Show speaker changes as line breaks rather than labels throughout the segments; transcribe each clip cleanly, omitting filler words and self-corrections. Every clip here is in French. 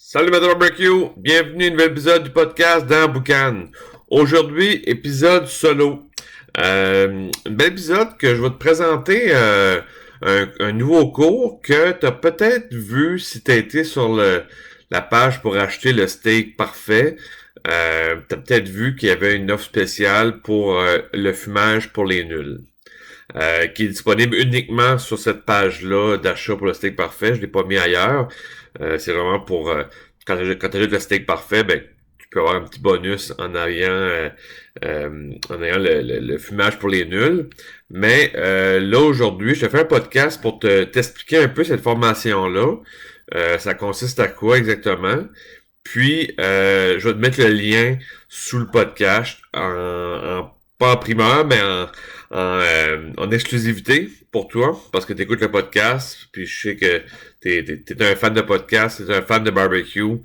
Salut Madame Barbecue, bienvenue à un nouvel épisode du podcast dans Boucan. Aujourd'hui, épisode solo. Un bel épisode que je vais te présenter un nouveau cours que tu as peut-être vu si tu as été sur la page pour acheter le steak parfait. Tu as peut-être vu qu'il y avait une offre spéciale pour le fumage pour les nuls. Qui est disponible uniquement sur cette page-là d'achat pour le steak parfait. Je l'ai pas mis ailleurs. C'est vraiment pour quand tu achètes le steak parfait, ben tu peux avoir un petit bonus en ayant le fumage pour les nuls. Mais là aujourd'hui, je te fais un podcast pour t'expliquer un peu cette formation-là. Ça consiste à quoi exactement? Puis je vais te mettre le lien sous le podcast pas en primeur, mais en exclusivité pour toi, parce que tu écoutes le podcast, puis je sais que t'es un fan de podcast, t'es un fan de barbecue,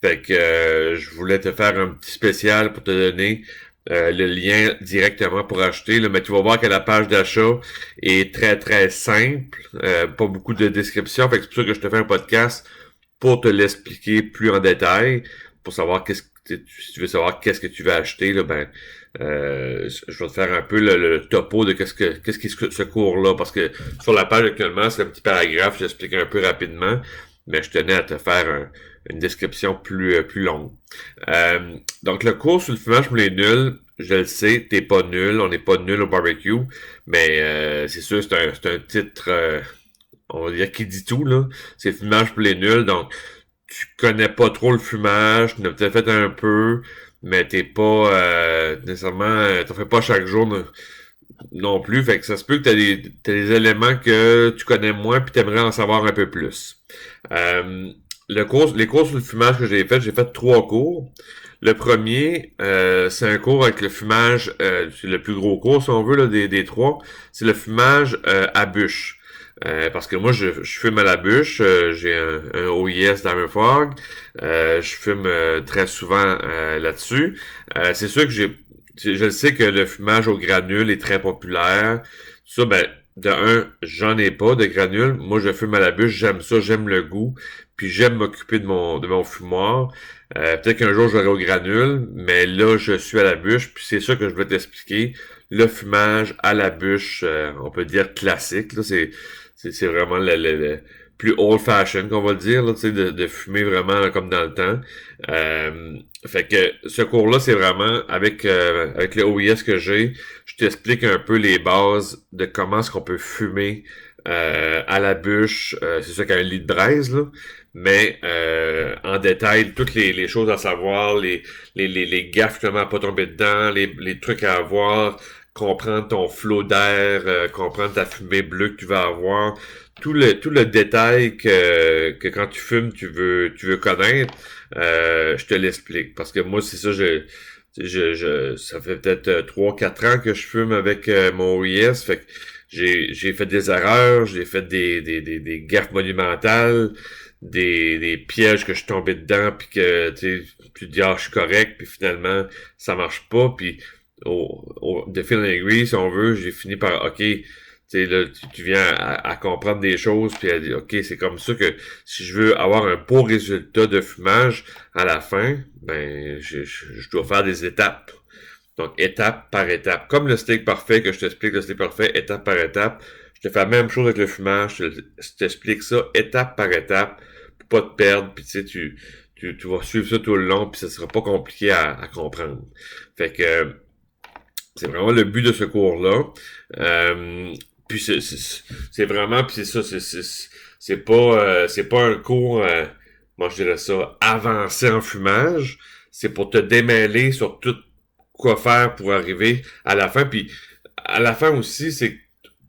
fait que je voulais te faire un petit spécial pour te donner le lien directement pour acheter, là, mais tu vas voir que la page d'achat est très très simple, pas beaucoup de description, fait que c'est pour ça que je te fais un podcast pour te l'expliquer plus en détail, pour savoir si tu veux savoir qu'est-ce que tu vas acheter, là, ben je vais te faire un peu le topo de qu'est-ce qui est ce cours-là, parce que sur la page actuellement, c'est un petit paragraphe, j'explique un peu rapidement, mais je tenais à te faire une description plus longue. Donc le cours sur le fumage pour les nuls, je le sais, t'es pas nul, on n'est pas nul au barbecue, mais c'est sûr, c'est un titre, on va dire, qui dit tout, là. C'est fumage pour les nuls, donc tu connais pas trop le fumage, tu en as peut-être fait un peu, mais t'es pas nécessairement, t'en fais pas chaque jour non plus, fait que ça se peut que t'as des éléments que tu connais moins puis t'aimerais en savoir un peu plus. Euh, les cours sur le fumage que j'ai fait 3 cours. Le premier, c'est un cours avec le fumage, c'est le plus gros cours si on veut là, des trois, c'est le fumage à bûche. Parce que moi, je fume à la bûche. J'ai un OIS Fog. Je fume très souvent là-dessus. C'est sûr que je le sais que le fumage au granule est très populaire. Ça, ben, de un, j'en ai pas de granules. Moi, je fume à la bûche. J'aime ça, j'aime le goût. Puis j'aime m'occuper de mon fumoir. Peut-être qu'un jour j'aurai au granule, mais là, je suis à la bûche. Puis c'est ça que je vais t'expliquer. Le fumage à la bûche, on peut dire classique. Là, c'est vraiment le plus old-fashioned, qu'on va le dire, là, tu sais, de fumer vraiment là, comme dans le temps. Fait que ce cours-là, c'est vraiment avec le OIS que j'ai, je t'explique un peu les bases de comment est-ce qu'on peut fumer à la bûche. C'est sûr qu'il y a un lit de braise, là, mais en détail, toutes les choses à savoir, les gaffes comment pas tomber dedans, les trucs à avoir, comprendre ton flot d'air, comprendre ta fumée bleue que tu vas avoir, tout le détail que quand tu fumes, tu veux connaître, je te l'explique. Parce que moi, c'est ça, ça fait peut-être 3-4 ans que je fume avec mon OIS, fait que j'ai fait des erreurs, j'ai fait des gaffes monumentales, des pièges que je suis tombé dedans, puis que tu te dis, ah, je suis correct, puis finalement, ça marche pas, puis de fil en aiguille, si on veut, j'ai fini par, OK, tu sais, là, tu viens à comprendre des choses, puis à dire, OK, c'est comme ça que si je veux avoir un beau résultat de fumage à la fin, ben, je dois faire des étapes. Donc, étape par étape. Comme le steak parfait, que je t'explique le steak parfait, étape par étape. Je te fais la même chose avec le fumage, je t'explique ça étape par étape, pour pas te perdre, puis tu sais, tu vas suivre ça tout le long, puis ça sera pas compliqué à comprendre. Fait que, c'est vraiment le but de ce cours-là. Puis c'est vraiment, puis c'est ça, c'est pas un cours, moi je dirais ça, avancé en fumage. C'est pour te démêler sur tout quoi faire pour arriver à la fin. Puis à la fin aussi, c'est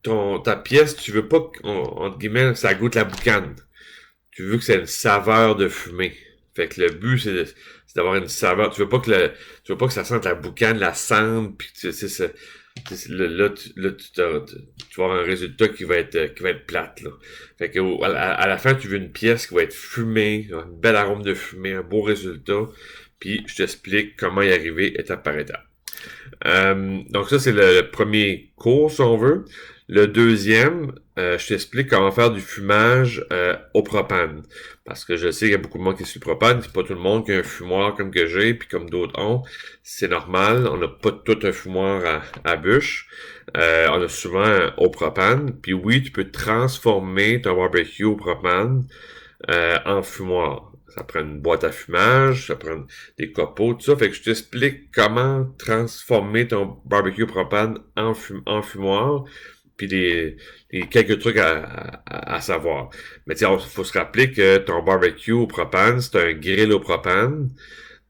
ta pièce, tu veux pas entre guillemets, ça goûte la boucane. Tu veux que c'est une saveur de fumée. Fait que le but, c'est d'avoir une saveur. Tu veux pas que ça sente la boucane, la cendre, puis tu sais, là, tu vas avoir un résultat qui va être plate, là. Fait que, à la fin, tu veux une pièce qui va être fumée, un bel arôme de fumée, un beau résultat, puis je t'explique comment y arriver étape par étape. Donc ça, c'est le premier cours, si on veut. Le deuxième, je t'explique comment faire du fumage au propane. Parce que je sais qu'il y a beaucoup de monde qui est sur le propane. C'est pas tout le monde qui a un fumoir comme que j'ai, puis comme d'autres ont. C'est normal. On n'a pas tout un fumoir à bûche. On a souvent au propane. Puis oui, tu peux transformer ton barbecue au propane en fumoir. Ça prend une boîte à fumage, ça prend des copeaux, tout ça. Fait que je t'explique comment transformer ton barbecue propane en fumoir, puis les quelques trucs à savoir. Mais il faut se rappeler que ton barbecue au propane, c'est un grill au propane.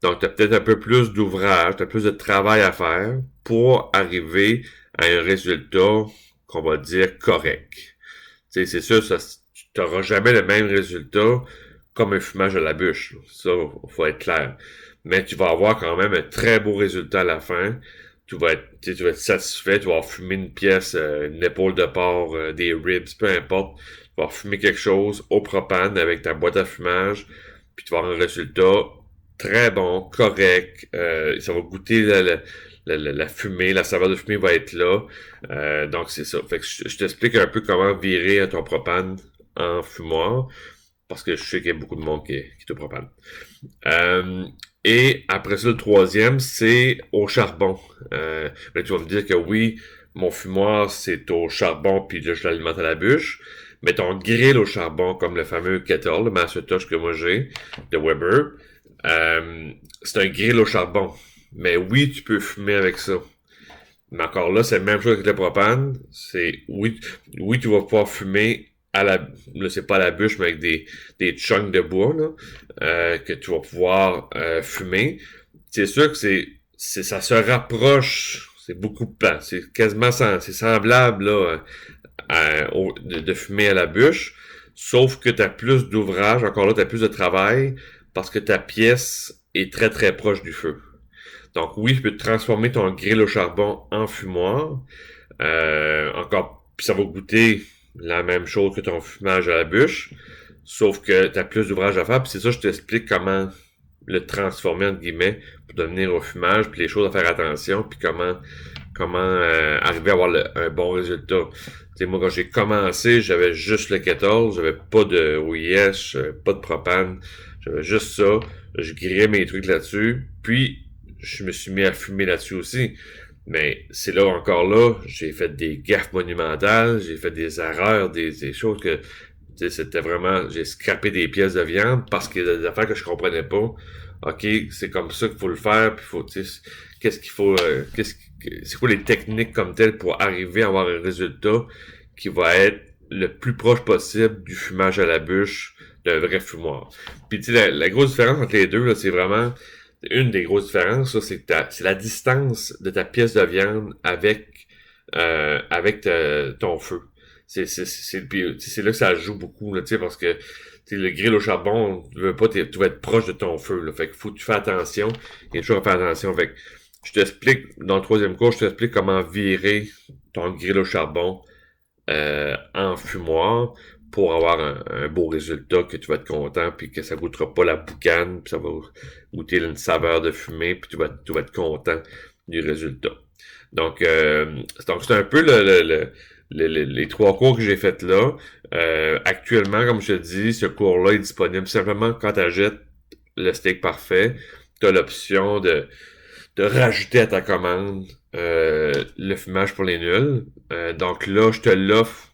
Donc, tu as peut-être un peu plus d'ouvrage, tu as plus de travail à faire pour arriver à un résultat qu'on va dire correct. C'est sûr, tu n'auras jamais le même résultat comme un fumage à la bûche. Ça, faut être clair. Mais tu vas avoir quand même un très beau résultat à la fin. Tu vas être satisfait, tu vas avoir fumé une pièce, une épaule de porc, des ribs, peu importe. Tu vas avoir fumé quelque chose au propane avec ta boîte à fumage, puis tu vas avoir un résultat très bon, correct. Ça va goûter la fumée, la saveur de fumée va être là. Donc c'est ça. Fait que je t'explique un peu comment virer ton propane en fumoir, parce que je sais qu'il y a beaucoup de monde qui te propane. Et après ça, le troisième, c'est au charbon. Là, tu vas me dire que oui, mon fumoir, c'est au charbon, puis là, je l'alimente à la bûche. Mais ton grill au charbon, comme le fameux kettle, le Macintosh que moi j'ai, de Weber, c'est un grill au charbon. Mais oui, tu peux fumer avec ça. Mais encore là, c'est la même chose avec le propane. C'est oui, tu vas pouvoir fumer là, c'est pas à la bûche, mais avec des chunks de bois, là, que tu vas pouvoir fumer. C'est sûr que ça se rapproche, c'est beaucoup de temps. C'est quasiment c'est semblable, là, de fumer à la bûche. Sauf que tu as plus d'ouvrage, encore là, tu as plus de travail, parce que ta pièce est très très proche du feu. Donc oui, tu peux transformer ton grill au charbon en fumoir. Encore, puis ça va goûter la même chose que ton fumage à la bûche, sauf que tu as plus d'ouvrage à faire. Puis c'est ça, je t'explique comment le transformer entre guillemets pour devenir au fumage, puis les choses à faire attention, puis comment arriver à avoir un bon résultat. T'sais, moi, quand j'ai commencé, j'avais juste le kettle, j'avais pas de OIS, j'avais pas de propane, j'avais juste ça. Je grillais mes trucs là-dessus, puis je me suis mis à fumer là-dessus aussi. Mais c'est là, encore là, j'ai fait des gaffes monumentales, j'ai fait des erreurs, des choses que c'était vraiment, j'ai scrapé des pièces de viande parce qu'il y a des affaires que je comprenais pas. OK, c'est comme ça qu'il faut le faire, puis faut, qu'est-ce qu'il faut, c'est quoi les techniques comme telles pour arriver à avoir un résultat qui va être le plus proche possible du fumage à la bûche d'un vrai fumoir. Puis tu sais, la grosse différence entre les deux, là, c'est vraiment une des grosses différences, ça, c'est la distance de ta pièce de viande avec ton feu. C'est là que ça joue beaucoup, là, parce que le grill au charbon, tu veux pas, tu vas être proche de ton feu. Là, fait qu'il faut que tu fasses attention. Il y a toujours à faire attention. Fait que je t'explique, dans le troisième cours, je t'explique comment virer ton grill au charbon en fumoir pour avoir un beau résultat, que tu vas être content, puis que ça goûtera pas la boucane, puis ça va goûter une saveur de fumée, puis tu vas être content du résultat. Donc c'est un peu les trois cours que j'ai fait là. Actuellement, comme je te dis, ce cours-là est disponible simplement quand tu achètes le steak parfait. Tu as l'option de rajouter à ta commande le fumage pour les nuls. Donc là, je te l'offre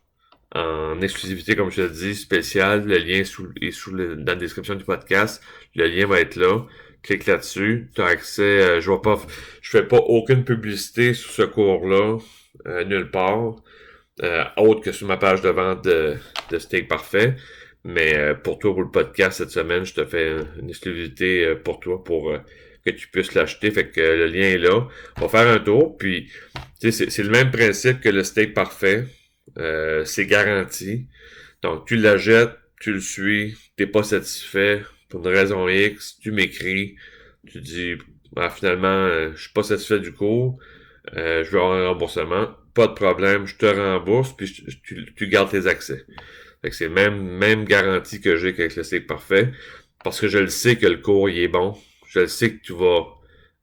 en exclusivité, comme je te dis, spécial. Le lien est dans la description du podcast. Le lien va être là. Clique là-dessus. Tu as accès. Je fais pas aucune publicité sur ce cours-là, nulle part. Autre que sur ma page de vente de Steak Parfait. Mais pour toi, pour le podcast cette semaine, je te fais une exclusivité pour toi pour que tu puisses l'acheter. Fait que le lien est là. On va faire un tour. Puis, tu sais, c'est le même principe que le Steak Parfait. C'est garanti. Donc, tu l'achètes, tu le suis, t'es pas satisfait pour une raison X, tu m'écris, tu dis finalement, je suis pas satisfait du cours, je veux avoir un remboursement, pas de problème, je te rembourse, puis tu gardes tes accès. Fait que c'est même garantie que j'ai qu'avec le steak parfait, parce que je le sais que le cours il est bon, je le sais que tu vas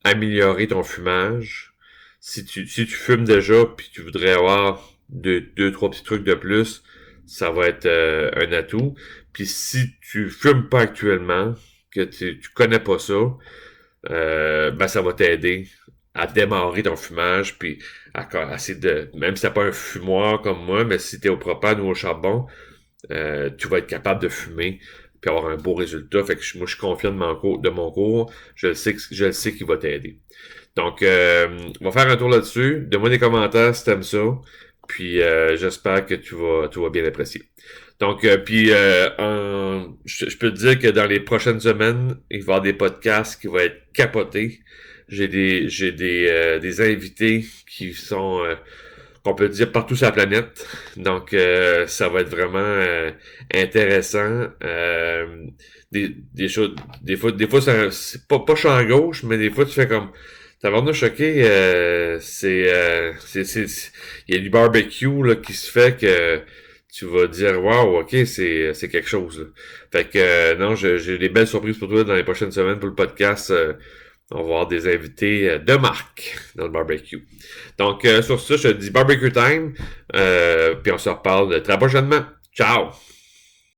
améliorer ton fumage, Si tu fumes déjà puis tu voudrais avoir deux, trois petits trucs de plus, ça va être un atout. Puis si tu fumes pas actuellement, que tu connais pas ça, ben ça va t'aider à démarrer ton fumage, puis à essayer de, même si t'as pas un fumoir comme moi, mais si t'es au propane ou au charbon, tu vas être capable de fumer puis avoir un beau résultat. Fait que moi, je suis confiant de mon cours. Je le sais qu'il va t'aider. Donc, on va faire un tour là-dessus. Donne-moi des commentaires si t'aimes ça. Puis, j'espère que tu vas bien apprécier. Donc, je peux te dire que dans les prochaines semaines, il va y avoir des podcasts qui vont être capotés. J'ai des invités qui sont, qu'on peut dire partout sur la planète. Donc, ça va être vraiment intéressant. Des choses, des fois, c'est pas champ gauche, mais des fois, tu fais comme, t'as vraiment choqué, il y a du barbecue là, qui se fait que tu vas dire, wow, ok, c'est quelque chose. Là. Fait que, non, j'ai des belles surprises pour toi dans les prochaines semaines pour le podcast. On va avoir des invités de marque dans le barbecue. Donc, sur ça, je te dis barbecue time. Puis on se reparle très prochainement. Ciao!